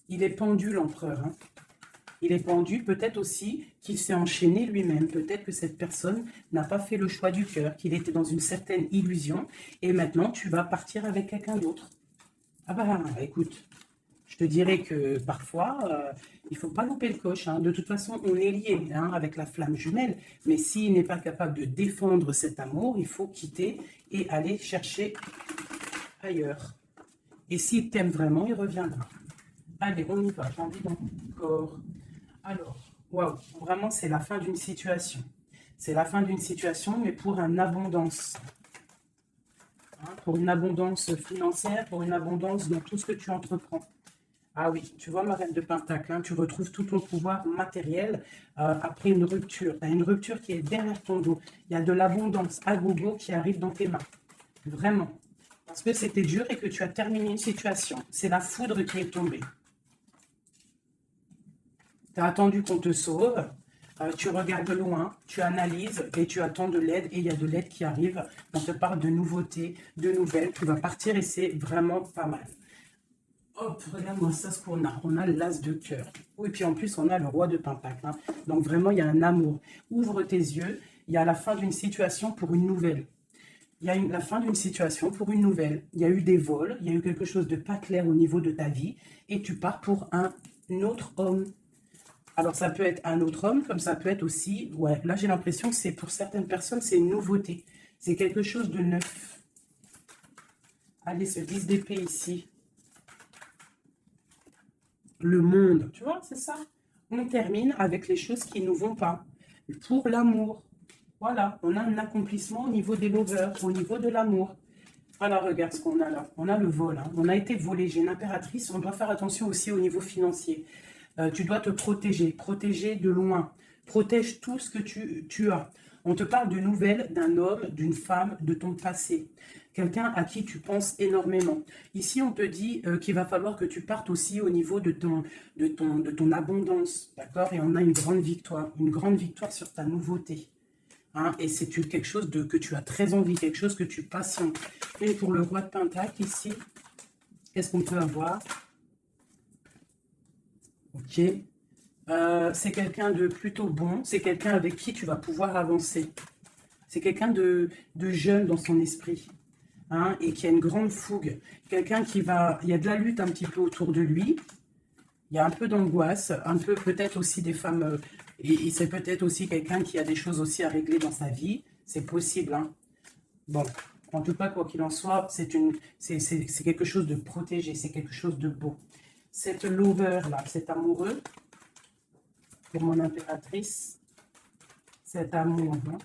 Il est pendu, l'empereur. Hein. Il est pendu, peut-être aussi qu'il s'est enchaîné lui-même. Peut-être que cette personne n'a pas fait le choix du cœur, qu'il était dans une certaine illusion. Et maintenant, tu vas partir avec quelqu'un d'autre. Ah bah, écoute, je te dirais que parfois, il ne faut pas louper le coche. Hein. De toute façon, on est lié hein, avec la flamme jumelle. Mais s'il n'est pas capable de défendre cet amour, il faut quitter et aller chercher ailleurs. Et s'il t'aime vraiment, il reviendra. Allez, on y va. J'ai envie d'encore. Alors, waouh, vraiment, c'est la fin d'une situation. C'est la fin d'une situation, mais pour une abondance. Hein, pour une abondance financière, pour une abondance dans tout ce que tu entreprends. Ah oui, tu vois ma reine de Pentacle, hein, tu retrouves tout ton pouvoir matériel après une rupture. Tu as une rupture qui est derrière ton dos. Il y a de l'abondance à gogo qui arrive dans tes mains. Vraiment. Parce que c'était dur et que tu as terminé une situation. C'est la foudre qui est tombée. Tu as attendu qu'on te sauve. Tu regardes loin, tu analyses et tu attends de l'aide. Et il y a de l'aide qui arrive. On te parle de nouveautés, de nouvelles. Tu vas partir et c'est vraiment pas mal. Hop, regarde-moi ça, ce qu'on a. On a l'as de cœur. Oui, et puis en plus, on a le roi de Pentacle. Hein. Donc vraiment, il y a un amour. Ouvre tes yeux. Il y a la fin d'une situation pour une nouvelle. Il y a la fin d'une situation pour une nouvelle. Il y a eu des vols. Il y a eu quelque chose de pas clair au niveau de ta vie. Et tu pars pour un autre homme. Alors, ça peut être un autre homme, comme ça peut être aussi... Ouais, là, j'ai l'impression que c'est pour certaines personnes, c'est une nouveauté. C'est quelque chose de neuf. Allez, ce 10 d'épée ici. Le monde, tu vois, c'est ça. On termine avec les choses qui ne nous vont pas. Pour l'amour. Voilà, on a un accomplissement au niveau des lovers, au niveau de l'amour. Voilà, regarde ce qu'on a là. On a le vol. Hein. On a été volé. J'ai une impératrice. On doit faire attention aussi au niveau financier. Tu dois te protéger. Protéger de loin. Protège tout ce que tu as. On te parle de nouvelles d'un homme, d'une femme, de ton passé. Quelqu'un à qui tu penses énormément. Ici, on te dit qu'il va falloir que tu partes aussi au niveau de ton abondance. D'accord? Et on a une grande victoire sur ta nouveauté. Hein, et c'est quelque chose que tu as très envie, quelque chose que tu passionnes. Et pour le roi de Pentacle, ici, qu'est-ce qu'on peut avoir? Ok. C'est quelqu'un de plutôt bon. C'est quelqu'un avec qui tu vas pouvoir avancer. C'est quelqu'un de jeune dans son esprit. Hein, et qui a une grande fougue. Quelqu'un qui va... Il y a de la lutte un petit peu autour de lui. Il y a un peu d'angoisse. Un peu peut-être aussi des femmes... et c'est peut-être aussi quelqu'un qui a des choses aussi à régler dans sa vie. C'est possible. Hein. Bon, en tout cas, quoi qu'il en soit, c'est quelque chose de protégé. C'est quelque chose de beau. Cette lover-là, cet amoureux, pour mon impératrice, cet amour, hein,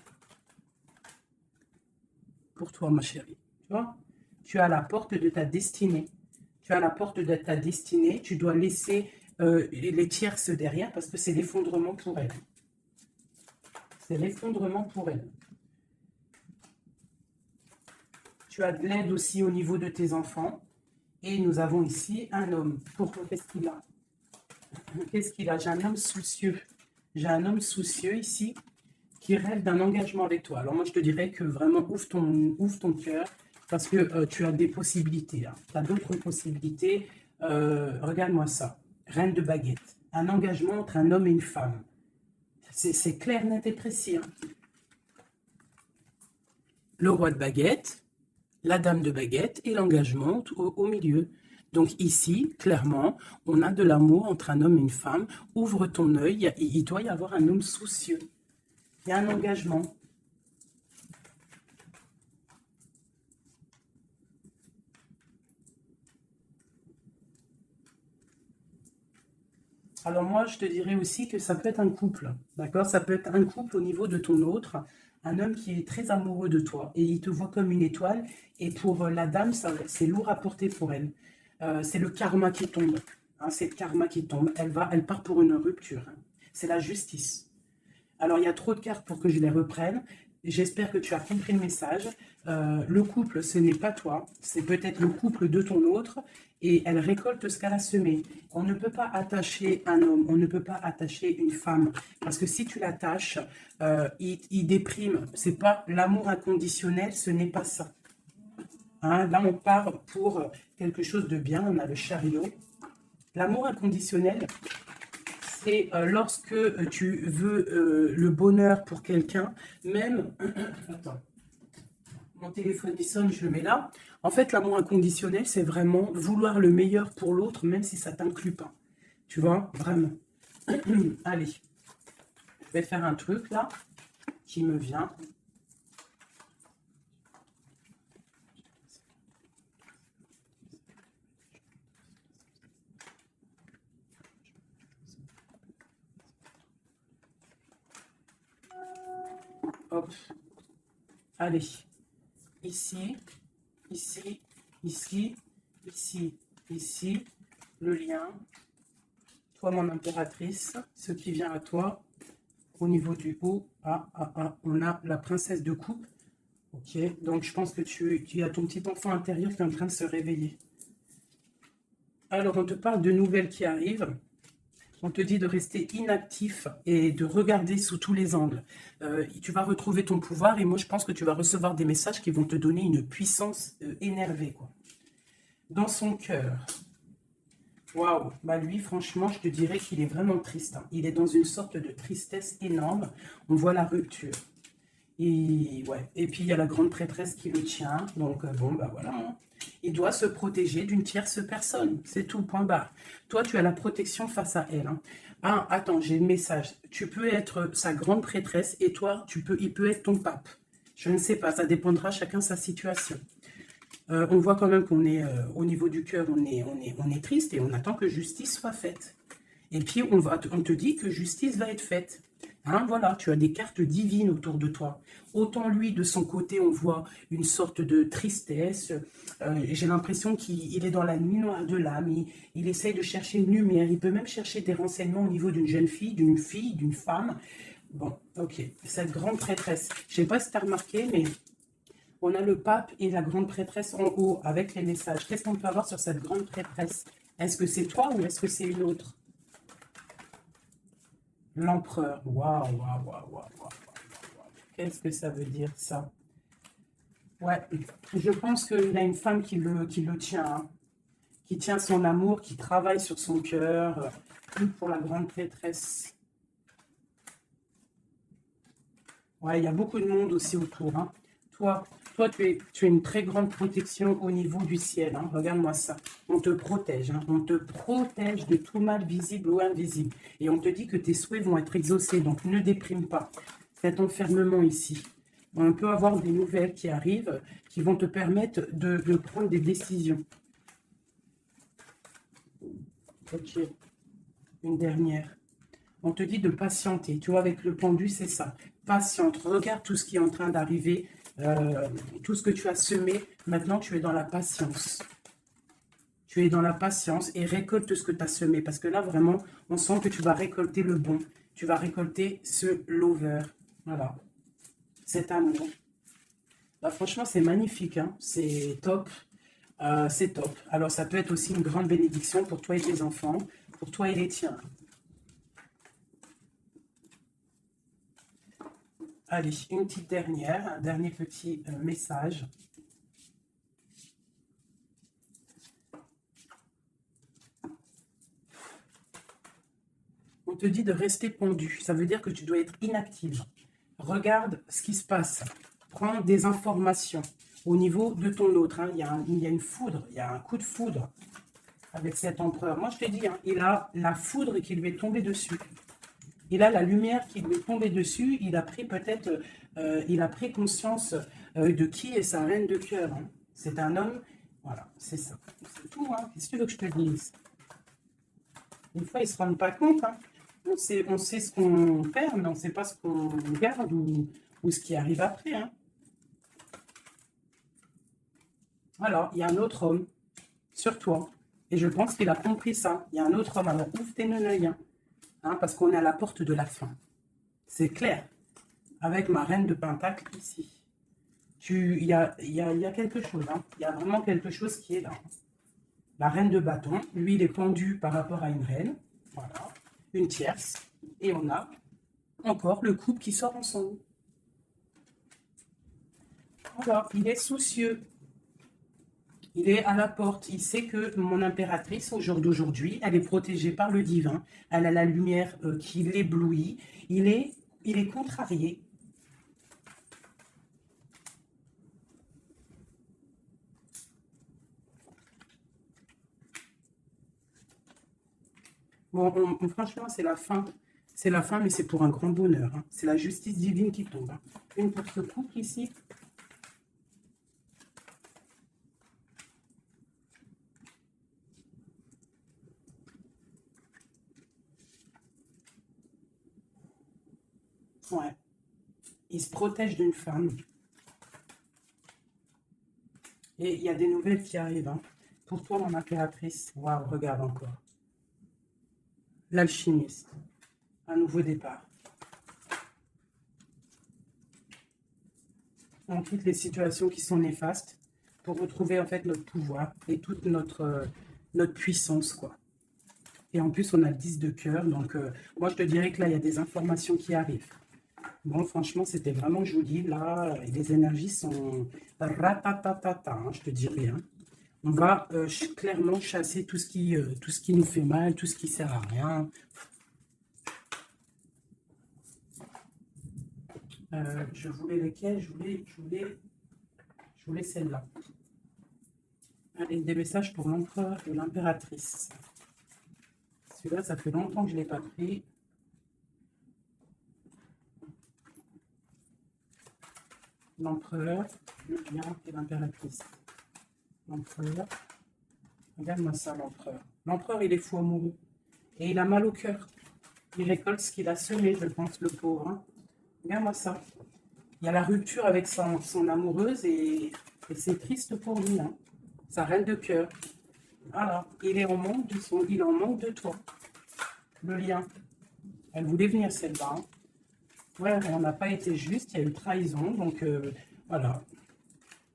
pour toi, ma chérie. Tu vois, tu as la porte de ta destinée. Tu as la porte de ta destinée. Tu dois laisser les tierces derrière parce que c'est l'effondrement pour elle. C'est l'effondrement pour elle. Tu as de l'aide aussi au niveau de tes enfants. Et nous avons ici un homme. Pourquoi? Qu'est-ce qu'il a? Qu'est-ce qu'il a? J'ai un homme soucieux. J'ai un homme soucieux ici qui rêve d'un engagement avec toi. Alors moi, je te dirais que vraiment, ouvre ton cœur parce que tu as des possibilités. Hein. Tu as d'autres possibilités. Regarde-moi ça. Reine de baguette. Un engagement entre un homme et une femme. C'est clair, net et précis. Hein. Le roi de baguette, la dame de baguette et l'engagement au milieu. Donc ici, clairement, on a de l'amour entre un homme et une femme. Ouvre ton œil, il doit y avoir un homme soucieux. Il y a un engagement. Alors moi, je te dirais aussi que ça peut être un couple, d'accord? Ça peut être un couple au niveau de ton autre, un homme qui est très amoureux de toi et il te voit comme une étoile. Et pour la dame, c'est lourd à porter pour elle. C'est le karma qui tombe. Hein, c'est le karma qui tombe. Elle part pour une rupture. Hein. C'est la justice. Alors, il y a trop de cartes pour que je les reprenne. J'espère que tu as compris le message. Le couple, ce n'est pas toi. C'est peut-être le couple de ton autre. Et elle récolte ce qu'elle a semé. On ne peut pas attacher un homme. On ne peut pas attacher une femme. Parce que si tu l'attaches, il déprime. C'est pas l'amour inconditionnel. Ce n'est pas ça. Hein, là, on part pour quelque chose de bien. On a le chariot. L'amour inconditionnel, c'est lorsque tu veux le bonheur pour quelqu'un, même... Attends, mon téléphone il sonne, je le mets là. En fait, l'amour inconditionnel, c'est vraiment vouloir le meilleur pour l'autre, même si ça ne t'inclut pas. Tu vois, vraiment. Allez, je vais faire un truc là, qui me vient. Hop, allez. Ici, ici, ici, ici, ici, le lien. Toi, mon impératrice, ce qui vient à toi, au niveau du haut, on a la princesse de coupe. Ok, donc je pense que tu as ton petit enfant intérieur qui est en train de se réveiller. Alors, on te parle de nouvelles qui arrivent. On te dit de rester inactif et de regarder sous tous les angles. Tu vas retrouver ton pouvoir et moi, je pense que tu vas recevoir des messages qui vont te donner une puissance énervée, quoi. Dans son cœur. Waouh, bah lui, franchement, je te dirais qu'il est vraiment triste. Hein. Il est dans une sorte de tristesse énorme. On voit la rupture. Et, ouais. Et puis, il y a la grande prêtresse qui le tient. Donc, bon, bah voilà. Hein. Il doit se protéger d'une tierce personne. C'est tout, point barre. Toi, tu as la protection face à elle. Hein. Ah, attends, j'ai le message. Tu peux être sa grande prêtresse et toi, il peut être ton pape. Je ne sais pas, ça dépendra chacun sa situation. On voit quand même qu'on est au niveau du cœur, on est triste et on attend que justice soit faite. Et puis, on te dit que justice va être faite. Hein, voilà, tu as des cartes divines autour de toi. Autant lui, de son côté, on voit une sorte de tristesse. J'ai l'impression qu'il est dans la nuit noire de l'âme. Il essaye de chercher une lumière. Il peut même chercher des renseignements au niveau d'une jeune fille, d'une femme. Bon, ok. Cette grande prêtresse. Je ne sais pas si tu as remarqué, mais on a le pape et la grande prêtresse en haut avec les messages. Qu'est-ce qu'on peut avoir sur cette grande prêtresse? Est-ce que c'est toi ou est-ce que c'est une autre? L'empereur. Waouh, waouh, waouh, waouh, waouh. Qu'est-ce que ça veut dire, ça? Ouais, je pense qu'il a une femme qui le tient, hein, qui tient son amour, qui travaille sur son cœur, pour la grande prêtresse. Ouais, il y a beaucoup de monde aussi autour. Hein. Toi tu as une très grande protection au niveau du ciel. Hein. Regarde-moi ça. On te protège. Hein. On te protège de tout mal visible ou invisible. Et on te dit que tes souhaits vont être exaucés. Donc, ne déprime pas. Cet enfermement ici. On peut avoir des nouvelles qui arrivent qui vont te permettre de prendre des décisions. Ok. Une dernière. On te dit de patienter. Tu vois, avec le pendu, c'est ça. Patiente. Regarde tout ce qui est en train d'arriver. Tout ce que tu as semé. Maintenant, tu es dans la patience. Tu es dans la patience et récolte ce que tu as semé. Parce que là, vraiment, on sent que tu vas récolter le bon. Tu vas récolter ce lover. Voilà. Cet amour. Bah, franchement, c'est magnifique. Hein. C'est top. C'est top. Alors, ça peut être aussi une grande bénédiction pour toi et tes enfants. Pour toi et les tiens. Allez, une petite dernière, un dernier petit message. On te dit de rester pendu. Ça veut dire que tu dois être inactive. Regarde ce qui se passe. Prends des informations au niveau de ton autre. Hein. Il y a une foudre, il y a un coup de foudre avec cet empereur. Moi, je te dis, hein, il a la foudre qui lui est tombée dessus. Il a la lumière qui lui est tombée dessus. Il a pris peut-être, il a pris conscience de qui est sa reine de cœur. Hein. C'est un homme, voilà, c'est ça. C'est tout, hein. Qu'est-ce que tu veux que je te dise? Des fois, ils ne se rendent pas compte. Hein. On sait ce qu'on perd, mais on ne sait pas ce qu'on garde ou ce qui arrive après. Hein. Alors, il y a un autre homme sur toi. Et je pense qu'il a compris ça. Il y a un autre homme. Alors, ouvre tes œils. Hein, parce qu'on est à la porte de la fin. C'est clair. Avec ma reine de pentacle ici. Il y a quelque chose. Hein. Il y a vraiment quelque chose qui est là. La reine de bâton. Lui, il est pendu par rapport à une reine. Voilà. Une tierce. Et on a encore le couple qui sort ensemble. Voilà. Il est soucieux. Il est à la porte. Il sait que mon impératrice, au jour d'aujourd'hui, elle est protégée par le divin. Elle a la lumière qui l'éblouit. Il est contrarié. Bon, franchement, c'est la fin. C'est la fin, mais c'est pour un grand bonheur. Hein. C'est la justice divine qui tombe. Hein. Une pour ce couple ici. Ouais. Il se protège d'une femme. Et il y a des nouvelles qui arrivent. Hein. Pour toi, mon impératrice. Waouh, regarde encore. L'alchimiste. Un nouveau départ. Dans toutes les situations qui sont néfastes, pour retrouver en fait notre pouvoir et toute notre puissance, quoi. Et en plus, on a le 10 de cœur. Donc, moi, je te dirais que là, il y a des informations qui arrivent. Bon, franchement, c'était vraiment joli. Là, les énergies sont ratatatata, hein, je te dirais. Hein. On va clairement chasser tout ce qui nous fait mal, tout ce qui sert à rien. Je voulais lesquelles? Je voulais celle-là. Allez, des messages pour l'empereur et l'impératrice. Celui-là, ça fait longtemps que je ne l'ai pas pris. L'empereur, le lion et l'impératrice. L'empereur. Regarde-moi ça, l'empereur. L'empereur, il est fou amoureux. Et il a mal au cœur. Il récolte ce qu'il a semé, je pense, le pauvre. Hein. Regarde-moi ça. Il y a la rupture avec son amoureuse et c'est triste pour lui. Hein. Sa reine de cœur. Voilà. Il est en manque il est en manque de toi. Le lien. Elle voulait venir, celle-là. Hein. Ouais, on n'a pas été juste, il y a eu trahison, donc voilà.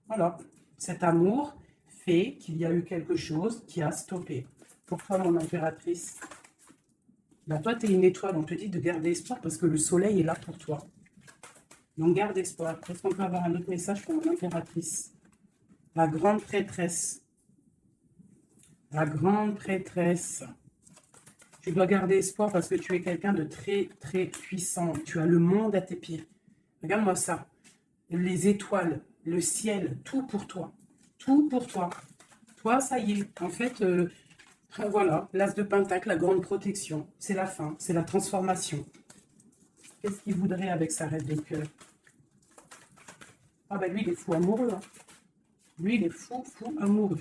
Voilà. Cet amour fait qu'il y a eu quelque chose qui a stoppé. Pour toi, mon impératrice, là, toi, tu es une étoile, on te dit de garder espoir parce que le soleil est là pour toi. Donc, garde espoir. Est-ce qu'on peut avoir un autre message pour mon impératrice? La grande prêtresse. La grande prêtresse. Tu dois garder espoir parce que tu es quelqu'un de très, très puissant. Tu as le monde à tes pieds. Regarde-moi ça. Les étoiles, le ciel, tout pour toi. Tout pour toi. Toi, ça y est. En fait, voilà, l'as de pentacle, la grande protection. C'est la fin, c'est la transformation. Qu'est-ce qu'il voudrait avec sa reine de cœur? Ah ben lui, il est fou amoureux. Hein. Lui, il est fou, fou amoureux.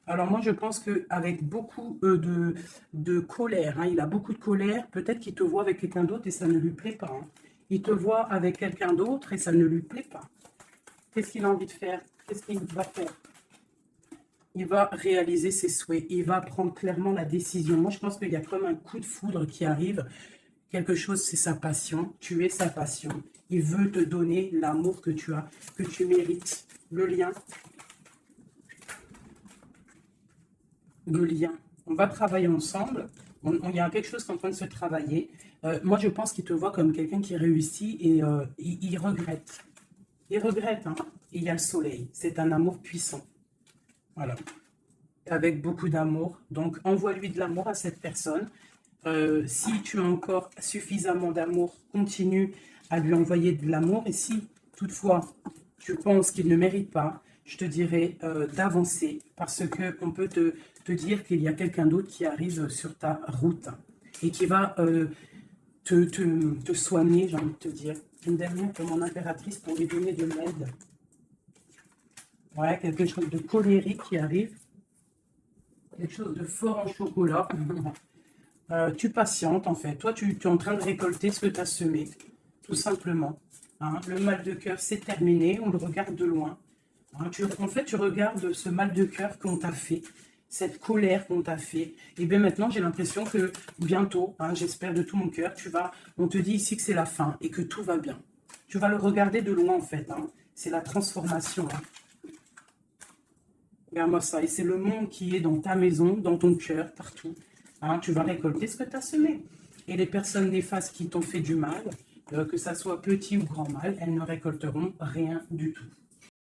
Alors moi, je pense qu'avec beaucoup de colère, hein, il a beaucoup de colère, peut-être qu'il te voit avec quelqu'un d'autre et ça ne lui plaît pas. Hein. Il te voit avec quelqu'un d'autre et ça ne lui plaît pas. Qu'est-ce qu'il a envie de faire? Qu'est-ce qu'il va faire? Il va réaliser ses souhaits. Il va prendre clairement la décision. Moi, je pense qu'il y a comme un coup de foudre qui arrive. Quelque chose, c'est sa passion. Tu es sa passion. Il veut te donner l'amour que tu as, que tu mérites. Le lien. Le lien. On va travailler ensemble. Il y a quelque chose qui est en train de se travailler. Moi, je pense qu'il te voit comme quelqu'un qui réussit et il regrette. Il regrette. Hein. Et il y a le soleil. C'est un amour puissant. Voilà. Avec beaucoup d'amour. Donc, envoie-lui de l'amour à cette personne. Si tu as encore suffisamment d'amour, continue à lui envoyer de l'amour. Et si, toutefois, tu penses qu'il ne mérite pas, je te dirais d'avancer parce qu'on peut te dire qu'il y a quelqu'un d'autre qui arrive sur ta route et qui va te soigner, j'ai envie de te dire. Une dernière pour mon impératrice pour lui donner de l'aide. Ouais, quelque chose de colérique qui arrive. Quelque chose de fort en chocolat. Tu patientes en fait. Toi, tu es en train de récolter ce que tu as semé, tout simplement. Hein, le mal de cœur, c'est terminé. On le regarde de loin. Hein, en fait, tu regardes ce mal de cœur qu'on t'a fait. cette colère qu'on t'a fait. Et bien maintenant, j'ai l'impression que bientôt, hein, j'espère de tout mon cœur, on te dit ici que c'est la fin et que tout va bien. Tu vas le regarder de loin en fait, hein. C'est la transformation. Hein. Regarde-moi ça. Et c'est le monde qui est dans ta maison, dans ton cœur, partout. Hein, tu vas récolter ce que tu as semé. Et les personnes néfastes qui t'ont fait du mal, que ça soit petit ou grand mal, elles ne récolteront rien du tout.